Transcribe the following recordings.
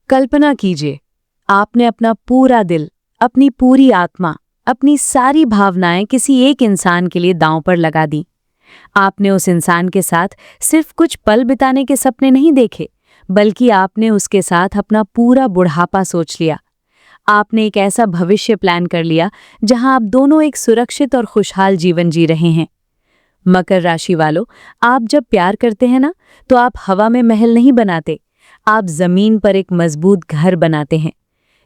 कल्पना कीजिए, आपने अपना पूरा दिल, अपनी पूरी आत्मा, अपनी सारी भावनाएं किसी एक इंसान के लिए दांव पर लगा दी। आपने उस इंसान के साथ सिर्फ कुछ पल बिताने के सपने नहीं देखे, बल्कि आपने उसके साथ अपना पूरा बुढ़ापा सोच लिया। आपने एक ऐसा भविष्य प्लान कर लिया जहां आप दोनों एक सुरक्षित और खुशहाल जीवन जी रहे हैं। मकर राशि वालों, आप जब प्यार करते हैं ना, तो आप हवा में महल नहीं बनाते, आप जमीन पर एक मजबूत घर बनाते हैं।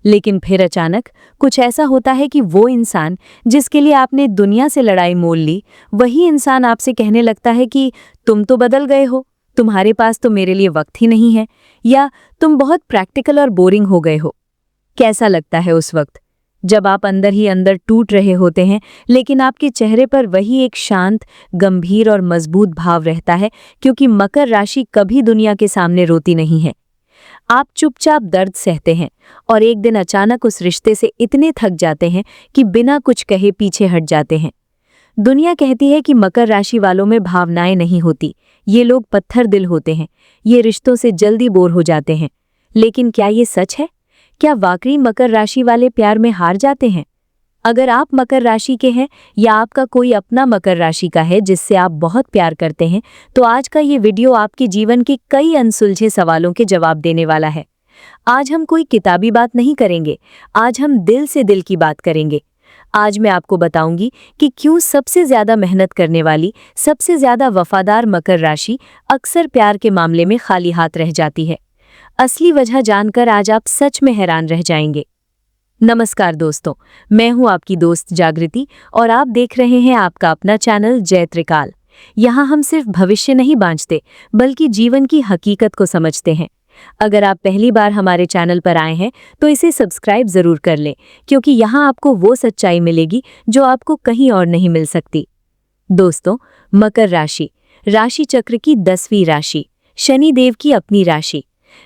लेकिन फिर अचानक कुछ ऐसा होता है कि वो इंसान जिसके लिए आपने दुनिया से लड़ाई मोल ली, वही इंसान आपसे कहने लगता है कि तुम तो बदल गए हो, तुम्हारे पास तो मेरे लिए वक्त ही नहीं है, या तुम बहुत प्रैक्टिकल और बोरिंग हो गए हो। कैसा लगता है उस वक्त, जब आप अंदर ही अंदर टूट रहे होते हैं, लेकिन आपके चेहरे पर वही एक शांत, गंभीर और मजबूत भाव रहता है, क्योंकि मकर राशि कभी दुनिया के सामने रोती नहीं है। आप चुपचाप दर्द सहते हैं और एक दिन अचानक उस रिश्ते से इतने थक जाते हैं कि बिना कुछ कहे पीछे हट जाते हैं। दुनिया कहती है कि मकर राशि वालों में भावनाएं नहीं होती, ये लोग पत्थर दिल होते हैं, ये रिश्तों से जल्दी बोर हो जाते हैं। लेकिन क्या ये सच है? क्या वाकई मकर राशि वाले प्यार में हार जाते हैं? अगर आप मकर राशि के हैं या आपका कोई अपना मकर राशि का है जिससे आप बहुत प्यार करते हैं, तो आज का ये वीडियो आपके जीवन के कई अनसुलझे सवालों के जवाब देने वाला है। आज हम कोई किताबी बात नहीं करेंगे, आज हम दिल से दिल की बात करेंगे। आज मैं आपको बताऊंगी कि क्यों सबसे ज्यादा मेहनत करने वाली, सबसे ज्यादा वफादार मकर राशि अक्सर प्यार के मामले में खाली हाथ रह जाती है। असली वजह जानकर आज आप सच में हैरान रह जाएंगे। नमस्कार दोस्तों, मैं हूं आपकी दोस्त जागृति और आप देख रहे हैं आपका अपना चैनल जय त्रिकाल। यहाँ हम सिर्फ भविष्य नहीं बांचते, बल्कि जीवन की हकीकत को समझते हैं। अगर आप पहली बार हमारे चैनल पर आए हैं तो इसे सब्सक्राइब जरूर कर लें, क्योंकि यहाँ आपको वो सच्चाई मिलेगी जो आपको कहीं और नहीं मिल सकती। दोस्तों, मकर राशि, राशि चक्र की 10वीं राशि, शनि देव की अपनी राशि।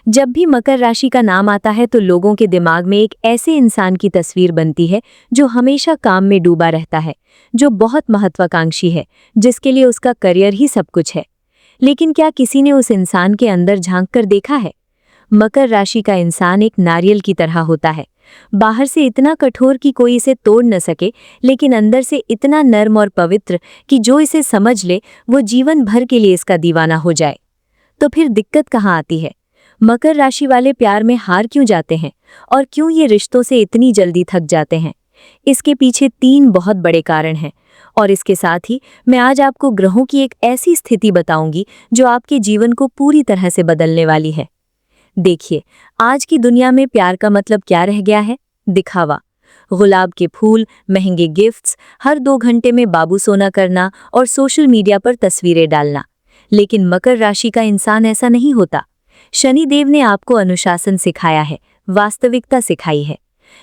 जब भी मकर राशि का नाम आता है तो लोगों के दिमाग में एक ऐसे इंसान की तस्वीर बनती है जो हमेशा काम में डूबा रहता है, जो बहुत महत्वाकांक्षी है, जिसके लिए उसका करियर ही सब कुछ है। लेकिन क्या किसी ने उस इंसान के अंदर झांक कर देखा है? मकर राशि का इंसान एक नारियल की तरह होता है, बाहर से इतना कठोर कि कोई इसे तोड़ न सके, लेकिन अंदर से इतना नर्म और पवित्र कि जो इसे समझ ले वो जीवन भर के लिए इसका दीवाना हो जाए। तो फिर दिक्कत कहाँ आती है? मकर राशि वाले प्यार में हार क्यों जाते हैं और क्यों ये रिश्तों से इतनी जल्दी थक जाते हैं? इसके पीछे 3 बहुत बड़े कारण हैं, और इसके साथ ही मैं आज आपको ग्रहों की एक ऐसी स्थिति बताऊंगी जो आपके जीवन को पूरी तरह से बदलने वाली है। देखिए, आज की दुनिया में प्यार का मतलब क्या रह गया है? दिखावा, गुलाब के फूल, महंगे गिफ्ट्स, हर 2 घंटे में बाबू सोना करना और सोशल मीडिया पर तस्वीरें डालना। लेकिन मकर राशि का इंसान ऐसा नहीं होता। शनि देव ने आपको अनुशासन सिखाया है, वास्तविकता सिखाई है।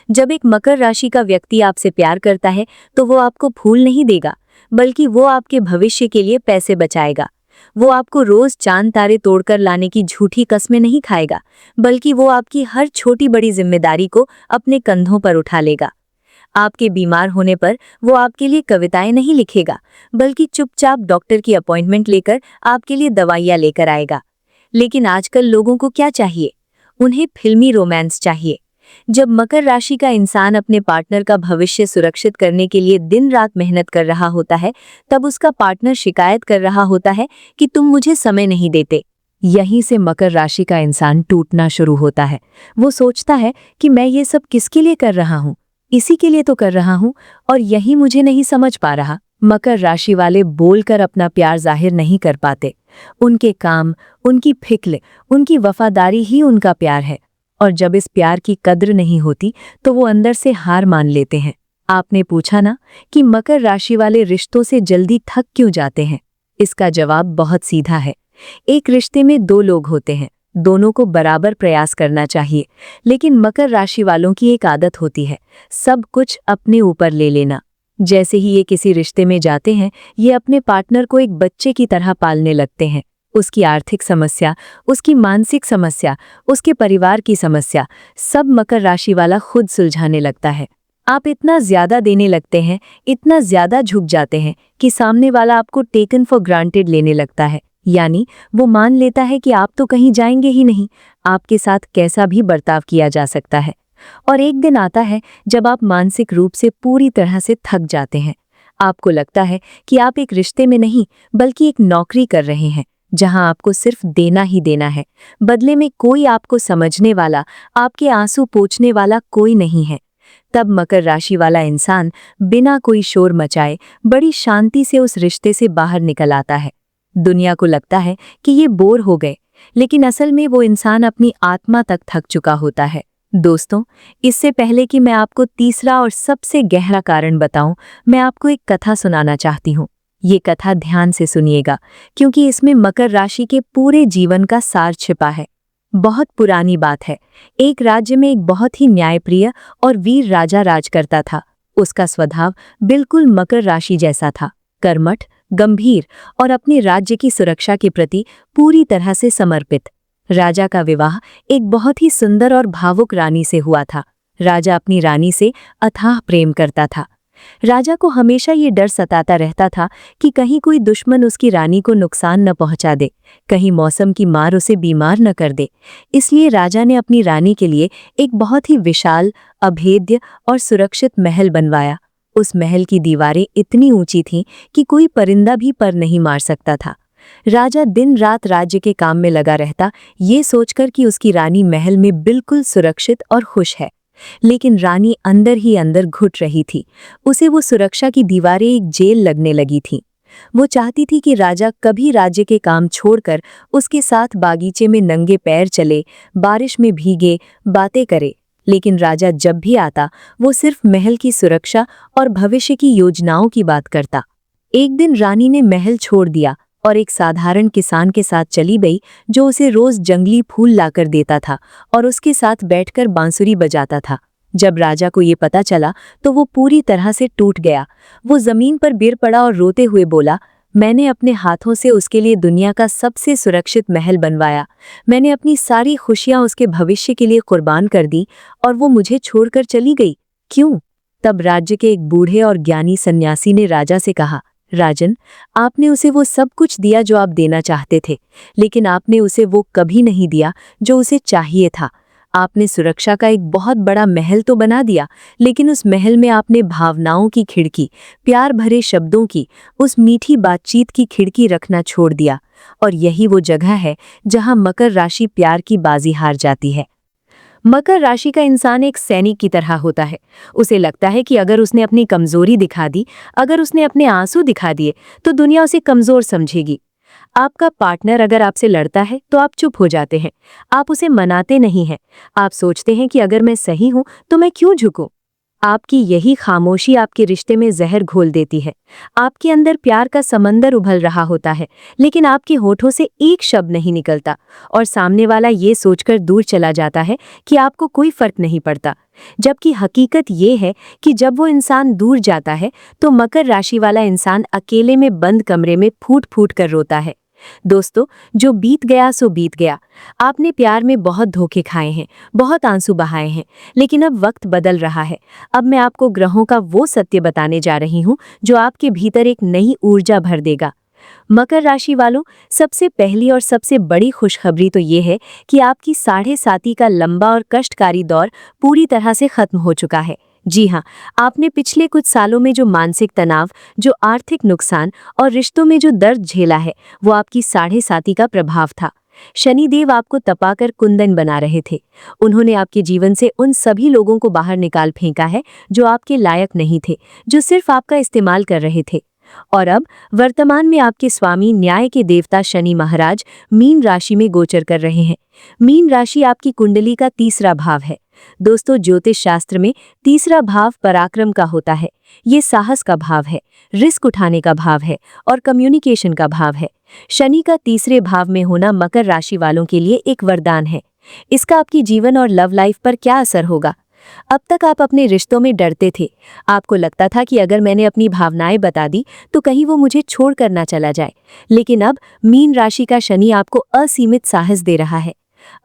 जब एक मकर राशि का व्यक्ति आपसे प्यार करता है तो वो आपको फूल नहीं देगा, बल्कि वो आपके भविष्य के लिए पैसे बचाएगा। वो आपको रोज चांद तारे तोड़कर लाने की झूठी कस्में नहीं खाएगा, बल्कि वो आपकी हर छोटी बड़ी जिम्मेदारी को अपने कंधों पर उठा लेगा। आपके बीमार होने पर वो आपके लिए कविताएं नहीं लिखेगा, बल्कि चुपचाप डॉक्टर की अपॉइंटमेंट लेकर आपके लिए दवाइयां लेकर आएगा। लेकिन आजकल लोगों को क्या चाहिए? उन्हें फिल्मी रोमांस चाहिए। जब मकर राशि का इंसान अपने पार्टनर का भविष्य सुरक्षित करने के लिए दिन रात मेहनत कर रहा होता है, तब उसका पार्टनर शिकायत कर रहा होता है कि तुम मुझे समय नहीं देते। यहीं से मकर राशि का इंसान टूटना शुरू होता है। वो सोचता है कि मैं ये सब किसके लिए कर रहा हूँ? इसी के लिए तो कर रहा हूँ, और यही मुझे नहीं समझ पा रहा। मकर राशि वाले बोलकर अपना प्यार जाहिर नहीं कर पाते। उनके काम, उनकी फिक्र, उनकी वफादारी ही उनका प्यार है। और जब इस प्यार की कद्र नहीं होती तो वो अंदर से हार मान लेते हैं। आपने पूछा ना कि मकर राशि वाले रिश्तों से जल्दी थक क्यों जाते हैं? इसका जवाब बहुत सीधा है। एक रिश्ते में 2 लोग होते हैं, दोनों को बराबर प्रयास करना चाहिए। लेकिन मकर राशि वालों की एक आदत होती है, सब कुछ अपने ऊपर ले लेना। जैसे ही ये किसी रिश्ते में जाते हैं, ये अपने पार्टनर को एक बच्चे की तरह पालने लगते हैं। उसकी आर्थिक समस्या, उसकी मानसिक समस्या, उसके परिवार की समस्या, सब मकर राशि वाला खुद सुलझाने लगता है। आप इतना ज्यादा देने लगते हैं, इतना ज्यादा झुक जाते हैं कि सामने वाला आपको टेकन फॉर ग्रांटेड लेने लगता है। यानी वो मान लेता है कि आप तो कहीं जाएंगे ही नहीं, आपके साथ कैसा भी बर्ताव किया जा सकता है। और एक दिन आता है जब आप मानसिक रूप से पूरी तरह से थक जाते हैं। आपको लगता है कि आप एक रिश्ते में नहीं बल्कि एक नौकरी कर रहे हैं, जहां आपको सिर्फ देना ही देना है। बदले में कोई आपको समझने वाला, आपके आंसू पोंछने वाला कोई नहीं है। तब मकर राशि वाला इंसान बिना कोई शोर मचाए बड़ी शांति से उस रिश्ते से बाहर निकल आता है। दुनिया को लगता है कि ये बोर हो गए, लेकिन असल में वो इंसान अपनी आत्मा तक थक चुका होता है। दोस्तों, इससे पहले कि मैं आपको तीसरा और सबसे गहरा कारण बताऊं, मैं आपको एक कथा सुनाना चाहती हूँ। ये कथा ध्यान से सुनिएगा, क्योंकि इसमें मकर राशि के पूरे जीवन का सार छिपा है। बहुत पुरानी बात है। एक राज्य में एक बहुत ही न्यायप्रिय और वीर राजा राज करता था। उसका स्वभाव बिल्कुल मकर राशि जैसा था, कर्मठ, गंभीर और अपने राज्य की सुरक्षा के प्रति पूरी तरह से समर्पित। राजा का विवाह एक बहुत ही सुंदर और भावुक रानी से हुआ था। राजा अपनी रानी से अथाह प्रेम करता था। राजा को हमेशा ये डर सताता रहता था कि कहीं कोई दुश्मन उसकी रानी को नुकसान न पहुंचा दे, कहीं मौसम की मार उसे बीमार न कर दे। इसलिए राजा ने अपनी रानी के लिए एक बहुत ही विशाल, अभेद्य और सुरक्षित महल बनवाया। उस महल की दीवारें इतनी ऊंची थीं कि कोई परिंदा भी पर नहीं मार सकता था। राजा दिन रात राज्य के काम में लगा रहता, ये सोचकर कि उसकी रानी महल में बिल्कुल सुरक्षित और खुश है। लेकिन रानी अंदर ही अंदर घुट रही थी। उसे वो सुरक्षा की दीवारें एक जेल लगने लगी थीं। वो चाहती थी कि राजा कभी राज्य के काम छोड़कर उसके साथ बागीचे में नंगे पैर चले, बारिश में भीगे, बातें करे। लेकिन राजा जब भी आता, वो सिर्फ महल की सुरक्षा और भविष्य की योजनाओं की बात करता। एक दिन रानी ने महल छोड़ दिया और एक साधारण किसान के साथ चली गई, जो उसे रोज जंगली फूल लाकर देता था और उसके साथ बैठकर बांसुरी बजाता था। जब राजा को ये पता चला तो वो पूरी तरह से टूट गया। वो जमीन पर गिर पड़ा और रोते हुए बोला, मैंने अपने हाथों से उसके लिए दुनिया का सबसे सुरक्षित महल बनवाया। मैंने अपनी सारी खुशियां उसके भविष्य के लिए कुर्बान कर दी और वो मुझे छोड़कर चली गई। क्यों? तब राज्य के एक बूढ़े और ज्ञानी सन्यासी ने राजा से कहा, राजन, आपने उसे वो सब कुछ दिया जो आप देना चाहते थे, लेकिन आपने उसे वो कभी नहीं दिया जो उसे चाहिए था। आपने सुरक्षा का एक बहुत बड़ा महल तो बना दिया, लेकिन उस महल में आपने भावनाओं की खिड़की, प्यार भरे शब्दों की, उस मीठी बातचीत की खिड़की रखना छोड़ दिया। और यही वो जगह है जहां मकर राशि प्यार की बाजी हार जाती है। मकर राशि का इंसान एक सैनिक की तरह होता है। उसे लगता है कि अगर उसने अपनी कमजोरी दिखा दी, अगर उसने अपने आंसू दिखा दिए, तो दुनिया उसे कमजोर समझेगी। आपका पार्टनर अगर आपसे लड़ता है तो आप चुप हो जाते हैं, आप उसे मनाते नहीं हैं। आप सोचते हैं कि अगर मैं सही हूं तो मैं क्यों झुकूं। आपकी यही खामोशी आपके रिश्ते में जहर घोल देती है। आपके अंदर प्यार का समंदर उभल रहा होता है, लेकिन आपके होठों से एक शब्द नहीं निकलता और सामने वाला ये सोचकर दूर चला जाता है कि आपको कोई फर्क नहीं पड़ता। जबकि हकीकत ये है कि जब वो इंसान दूर जाता है तो मकर राशि वाला इंसान अकेले में बंद कमरे में फूट फूट कर रोता है। दोस्तों, जो बीत गया सो बीत गया। आपने प्यार में बहुत धोखे खाए हैं, बहुत आंसू बहाए हैं, लेकिन अब वक्त बदल रहा है। अब मैं आपको ग्रहों का वो सत्य बताने जा रही हूँ जो आपके भीतर एक नई ऊर्जा भर देगा। मकर राशि वालों, सबसे पहली और सबसे बड़ी खुशखबरी तो ये है कि आपकी 7.5 का लंबा और कष्टकारी दौर पूरी तरह से खत्म हो चुका है। जी हाँ, आपने पिछले कुछ सालों में जो मानसिक तनाव, जो आर्थिक नुकसान और रिश्तों में जो दर्द झेला है, वो आपकी 7.5 का प्रभाव था। शनिदेव आपको तपाकर कुंदन बना रहे थे। उन्होंने आपके जीवन से उन सभी लोगों को बाहर निकाल फेंका है जो आपके लायक नहीं थे, जो सिर्फ आपका इस्तेमाल कर रहे थे। और अब वर्तमान में आपके स्वामी न्याय के देवता शनि महाराज मीन राशि में गोचर कर रहे हैं। मीन राशि आपकी कुंडली का तीसरा भाव है। दोस्तों, ज्योतिष शास्त्र में तीसरा भाव पराक्रम का होता है। ये साहस का भाव है, रिस्क उठाने का भाव है और कम्युनिकेशन का भाव है। शनि का तीसरे भाव में होना मकर राशि वालों के लिए एक वरदान है। इसका आपकी जीवन और लव लाइफ पर क्या असर होगा? अब तक आप अपने रिश्तों में डरते थे। आपको लगता था कि अगर मैंने अपनी भावनाएं बता दी तो कहीं वो मुझे छोड़ कर ना चला जाए। लेकिन अब मीन राशि का शनि आपको असीमित साहस दे रहा है।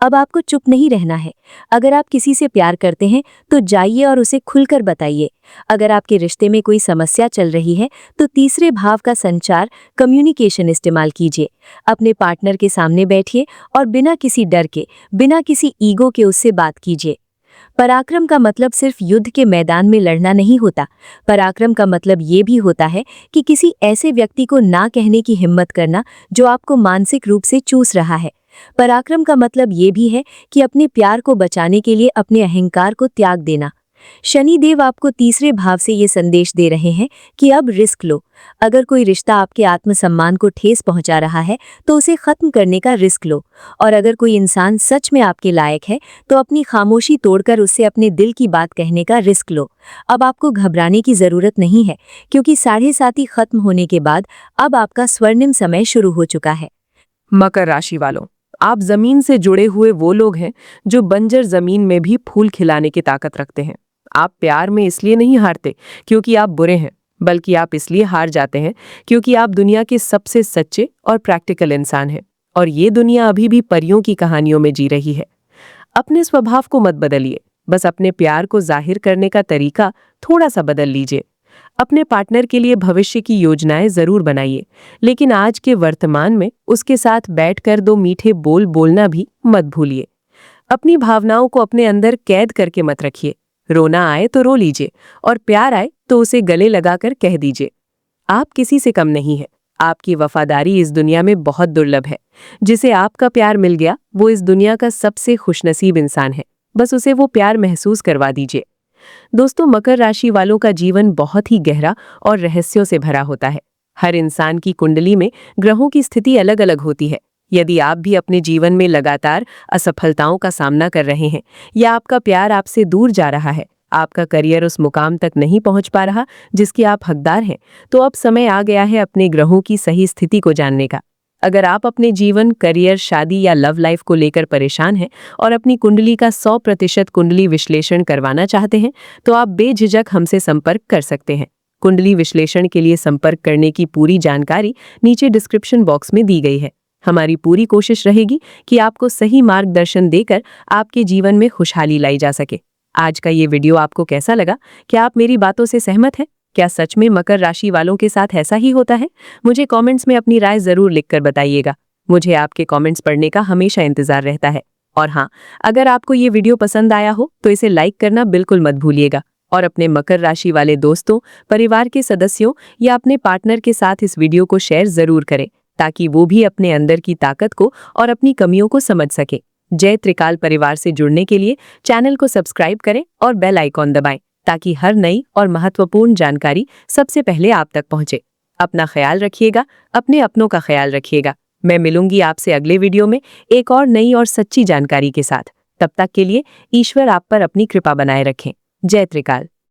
अब आपको चुप नहीं रहना है। अगर आप किसी से प्यार करते हैं तो जाइए और उसे खुलकर बताइए। अगर आपके रिश्ते में कोई समस्या चल रही है तो तीसरे भाव का संचार, कम्युनिकेशन इस्तेमाल कीजिए। अपने पार्टनर के सामने बैठिए और बिना किसी डर के, बिना किसी ईगो के उससे बात कीजिए। पराक्रम का मतलब सिर्फ युद्ध के मैदान में लड़ना नहीं होता। पराक्रम का मतलब ये भी होता है कि किसी ऐसे व्यक्ति को ना कहने की हिम्मत करना जो आपको मानसिक रूप से चूस रहा है। पराक्रम का मतलब ये भी है कि अपने प्यार को बचाने के लिए अपने अहंकार को त्याग देना। शनिदेव आपको तीसरे भाव से ये संदेश दे रहे हैं कि अब रिस्क लो। अगर कोई रिश्ता आपके आत्मसम्मान को ठेस पहुंचा रहा है तो उसे खत्म करने का रिस्क लो। और अगर कोई इंसान सच में आपके लायक है तो अपनी खामोशी तोड़कर उससे अपने दिल की बात कहने का रिस्क लो। अब आपको घबराने की जरूरत नहीं है, क्योंकि 7:30 खत्म होने के बाद अब आपका स्वर्णिम समय शुरू हो चुका है। मकर राशि वालों, आप जमीन से जुड़े हुए वो लोग हैं जो बंजर जमीन में भी फूल खिलाने की ताकत रखते हैं। आप प्यार में इसलिए नहीं हारते क्योंकि आप बुरे हैं, बल्कि आप इसलिए हार जाते हैं क्योंकि आप दुनिया के सबसे सच्चे और प्रैक्टिकल इंसान हैं। और ये दुनिया अभी भी परियों की कहानियों में जी रही है। अपने स्वभाव को मत बदलिए, बस अपने प्यार को जाहिर करने का तरीका थोड़ा सा बदल लीजिए। अपने पार्टनर के लिए भविष्य की योजनाएं जरूर बनाइए, लेकिन आज के वर्तमान में उसके साथ बैठकर 2 मीठे बोल बोलना भी मत भूलिए। अपनी भावनाओं को अपने अंदर कैद करके मत रखिए। रोना आए तो रो लीजिए और प्यार आए तो उसे गले लगाकर कह दीजिए। आप किसी से कम नहीं है। आपकी वफादारी इस दुनिया में बहुत दुर्लभ है। जिसे आपका प्यार मिल गया वो इस दुनिया का सबसे खुशनसीब इंसान है। बस उसे वो प्यार महसूस करवा दीजिए। दोस्तों, मकर राशि वालों का जीवन बहुत ही गहरा और रहस्यों से भरा होता है। हर इंसान की कुंडली में ग्रहों की स्थिति अलग अलग होती है। यदि आप भी अपने जीवन में लगातार असफलताओं का सामना कर रहे हैं, या आपका प्यार आपसे दूर जा रहा है, आपका करियर उस मुकाम तक नहीं पहुंच पा रहा जिसके आप हकदार हैं, तो अब समय आ गया है अपने ग्रहों की सही स्थिति को जानने का। अगर आप अपने जीवन, करियर, शादी या लव लाइफ को लेकर परेशान हैं और अपनी कुंडली का 100% कुंडली विश्लेषण करवाना चाहते हैं, तो आप बेझिझक हमसे संपर्क कर सकते हैं। कुंडली विश्लेषण के लिए संपर्क करने की पूरी जानकारी नीचे डिस्क्रिप्शन बॉक्स में दी गई है। हमारी पूरी कोशिश रहेगी कि आपको सही मार्गदर्शन देकर आपके जीवन में खुशहाली लाई जा सके। आज का ये वीडियो आपको कैसा लगा? क्या आप मेरी बातों से सहमत हैं? क्या सच में मकर राशि वालों के साथ ऐसा ही होता है? मुझे कमेंट्स में अपनी राय जरूर लिखकर बताइएगा। मुझे आपके कमेंट्स पढ़ने का हमेशा इंतजार रहता है। और हाँ, अगर आपको ये वीडियो पसंद आया हो तो इसे लाइक करना बिल्कुल मत भूलिएगा और अपने मकर राशि वाले दोस्तों, परिवार के सदस्यों या अपने पार्टनर के साथ इस वीडियो को शेयर जरूर करें, ताकि वो भी अपने अंदर की ताकत को और अपनी कमियों को समझ सके। जय त्रिकाल परिवार से जुड़ने के लिए चैनल को सब्सक्राइब करें और बेल आइकॉन दबाएं, ताकि हर नई और महत्वपूर्ण जानकारी सबसे पहले आप तक पहुंचे। अपना ख्याल रखिएगा, अपने अपनों का ख्याल रखिएगा। मैं मिलूंगी आपसे अगले वीडियो में एक और नई और सच्ची जानकारी के साथ। तब तक के लिए ईश्वर आप पर अपनी कृपा बनाए रखें। जय त्रिकाल।